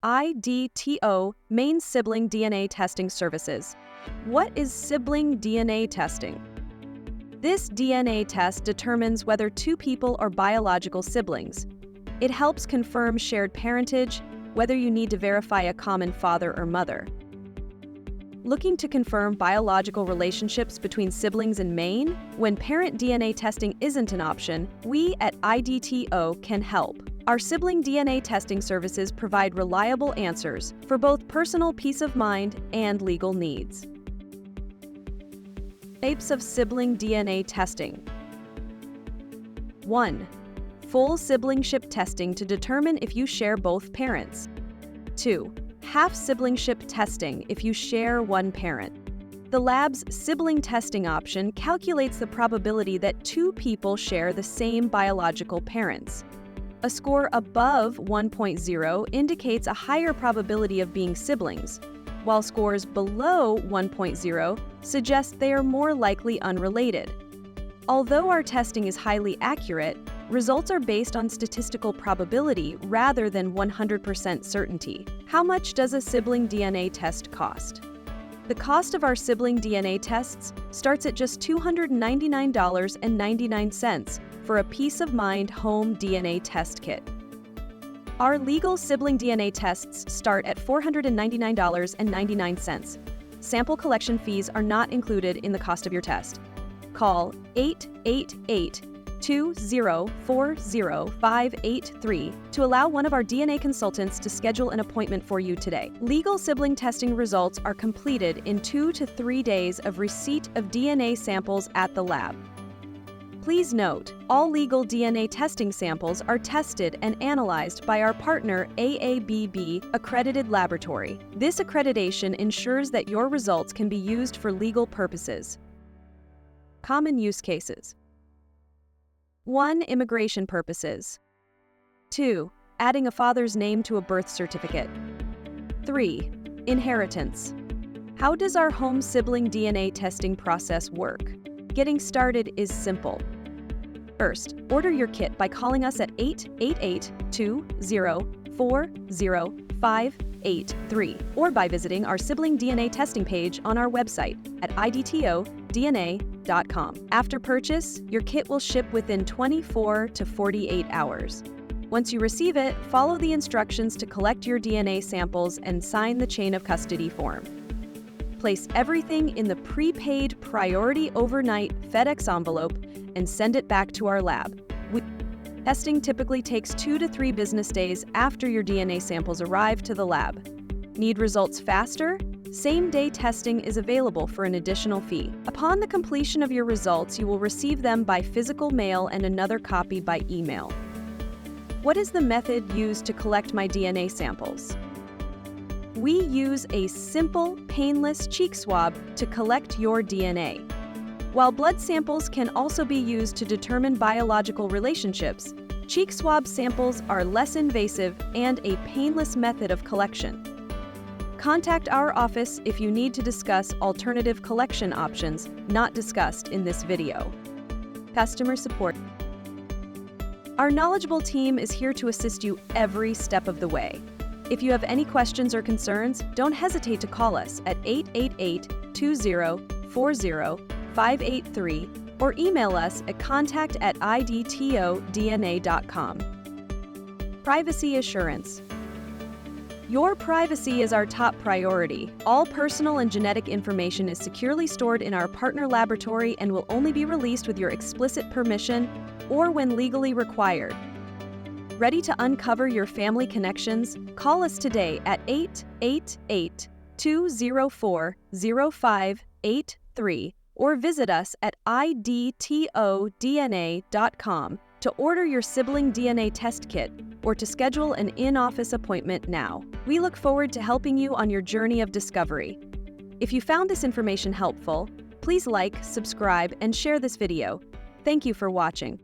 IDTO Maine Sibling DNA Testing Services. What is sibling DNA testing? This DNA test determines whether two people are biological siblings. It helps confirm shared parentage, whether you need to verify a common father or mother. Looking to confirm biological relationships between siblings in Maine? When parent DNA testing isn't an option, we at IDTO can help. Our sibling DNA testing services provide reliable answers for both personal peace of mind and legal needs. Types of sibling DNA testing. 1. Full siblingship testing to determine if you share both parents. 2. Half siblingship testing if you share one parent. The lab's sibling testing option calculates the probability that two people share the same biological parents. A score above 1.0 indicates a higher probability of being siblings, while scores below 1.0 suggest they are more likely unrelated. Although our testing is highly accurate, results are based on statistical probability rather than 100% certainty. How much does a sibling DNA test cost? The cost of our sibling DNA tests starts at just $299.99 for a peace of mind home DNA test kit. Our legal sibling DNA tests start at $499.99. Sample collection fees are not included in the cost of your test. Call 888-204-0583 to allow one of our DNA consultants to schedule an appointment for you today. Legal sibling testing results are completed in 2 to 3 days of receipt of DNA samples at the lab. Please note, all legal DNA testing samples are tested and analyzed by our partner AABB accredited laboratory. This accreditation ensures that your results can be used for legal purposes. Common use cases. 1. Immigration purposes. 2. Adding a father's name to a birth certificate. 3. Inheritance. How does our home sibling DNA testing process work? Getting started is simple. First, order your kit by calling us at 888-204-0583 or by visiting our sibling DNA testing page on our website at IDTODNA.com. After purchase, your kit will ship within 24 to 48 hours. Once you receive it, follow the instructions to collect your DNA samples and sign the chain of custody form. Place everything in the prepaid Priority Overnight FedEx envelope and send it back to our lab. Testing typically takes 2 to 3 business days after your DNA samples arrive to the lab. Need results faster? Same-day testing is available for an additional fee. Upon the completion of your results, you will receive them by physical mail and another copy by email. What is the method used to collect my DNA samples? We use a simple, painless cheek swab to collect your DNA. While blood samples can also be used to determine biological relationships, cheek swab samples are less invasive and a painless method of collection. Contact our office if you need to discuss alternative collection options not discussed in this video. Customer support. Our knowledgeable team is here to assist you every step of the way. If you have any questions or concerns, don't hesitate to call us at 888-204-0583 or email us at contact@idtodna.com. Privacy assurance. Your privacy is our top priority. All personal and genetic information is securely stored in our partner laboratory and will only be released with your explicit permission or when legally required. Ready to uncover your family connections? Call us today at 888-204-0583 or visit us at IDTODNA.com to order your sibling DNA test kit or to schedule an in-office appointment now. We look forward to helping you on your journey of discovery. If you found this information helpful, please like, subscribe, and share this video. Thank you for watching.